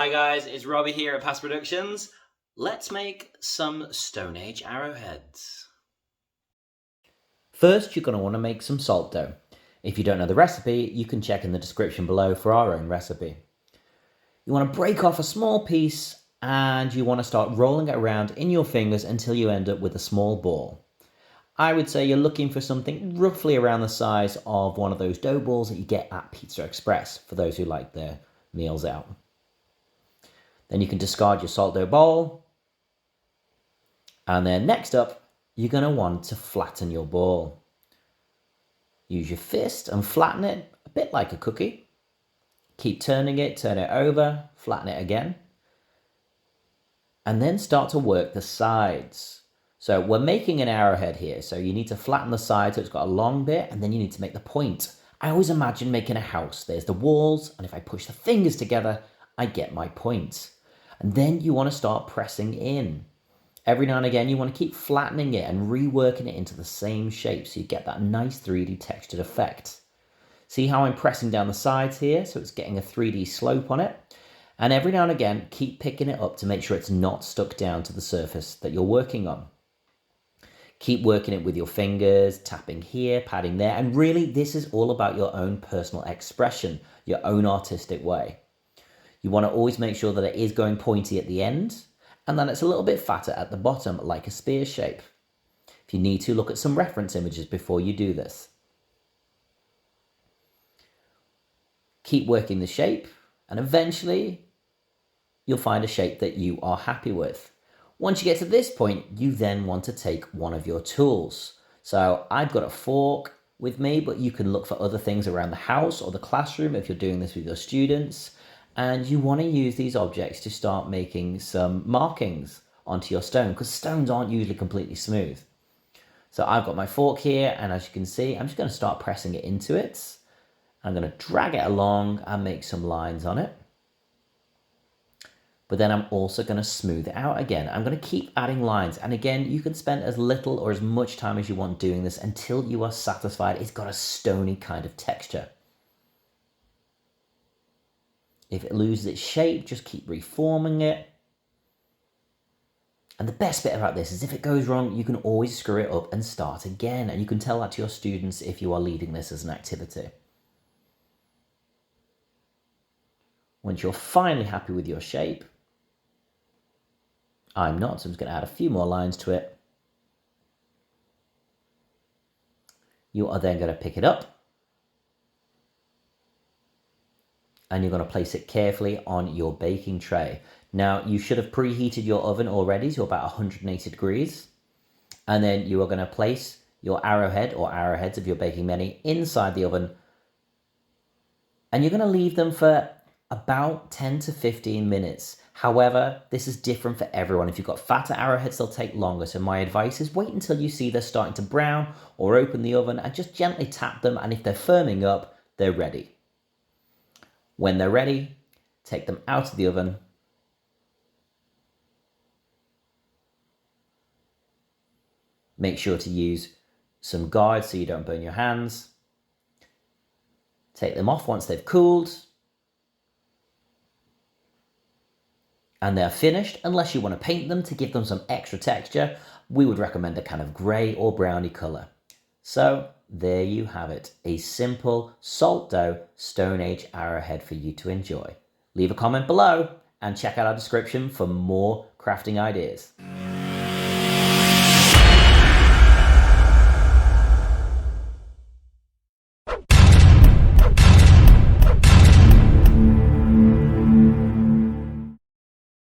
Hi guys, it's Robbie here at Past Productions. Let's make some Stone Age arrowheads. First, you're going to want to make some salt dough. If you don't know the recipe, you can check in the description below for our own recipe. You want to break off a small piece and you want to start rolling it around in your fingers until you end up with a small ball. I would say you're looking for something roughly around the size of one of those dough balls that you get at Pizza Express for those who like their meals out. Then you can discard your salt dough bowl. And then next up, you're going to want to flatten your ball. Use your fist and flatten it a bit like a cookie. Keep turning it, turn it over, flatten it again. And then start to work the sides. So we're making an arrowhead here, so you need to flatten the side so it's got a long bit, and then you need to make the point. I always imagine making a house. There's the walls, and if I push the fingers together, I get my point. And then you want to start pressing in. Every now and again, you want to keep flattening it and reworking it into the same shape so you get that nice 3D textured effect. See how I'm pressing down the sides here, so it's getting a 3D slope on it? And every now and again, keep picking it up to make sure it's not stuck down to the surface that you're working on. Keep working it with your fingers, tapping here, patting there, and really this is all about your own personal expression, your own artistic way. You want to always make sure that it is going pointy at the end, and then it's a little bit fatter at the bottom, like a spear shape. If you need to, look at some reference images before you do this. Keep working the shape, and eventually you'll find a shape that you are happy with. Once you get to this point, you then want to take one of your tools. So I've got a fork with me, but you can look for other things around the house or the classroom if you're doing this with your students. And you want to use these objects to start making some markings onto your stone, because stones aren't usually completely smooth. So I've got my fork here, and as you can see, I'm just going to start pressing it into it. I'm going to drag it along and make some lines on it. But then I'm also going to smooth it out again. I'm going to keep adding lines. And again, you can spend as little or as much time as you want doing this until you are satisfied it's got a stony kind of texture. If it loses its shape, just keep reforming it. And the best bit about this is if it goes wrong, you can always screw it up and start again. And you can tell that to your students if you are leading this as an activity. Once you're finally happy with your shape, I'm not, so I'm just going to add a few more lines to it. You are then going to pick it up and you're going to place it carefully on your baking tray. Now, you should have preheated your oven already to about 180 degrees. And then you are going to place your arrowhead or arrowheads if you're baking many inside the oven. And you're going to leave them for about 10 to 15 minutes. However, this is different for everyone. If you've got fatter arrowheads, they'll take longer. So my advice is wait until you see they're starting to brown, or open the oven and just gently tap them. And if they're firming up, they're ready. When they're ready, take them out of the oven. Make sure to use some guard so you don't burn your hands. Take them off once they've cooled. And they're finished. Unless you want to paint them to give them some extra texture, we would recommend a kind of grey or browny colour. So there you have it, a simple salt dough Stone Age arrowhead for you to enjoy. Leave a comment below and check out our description for more crafting ideas.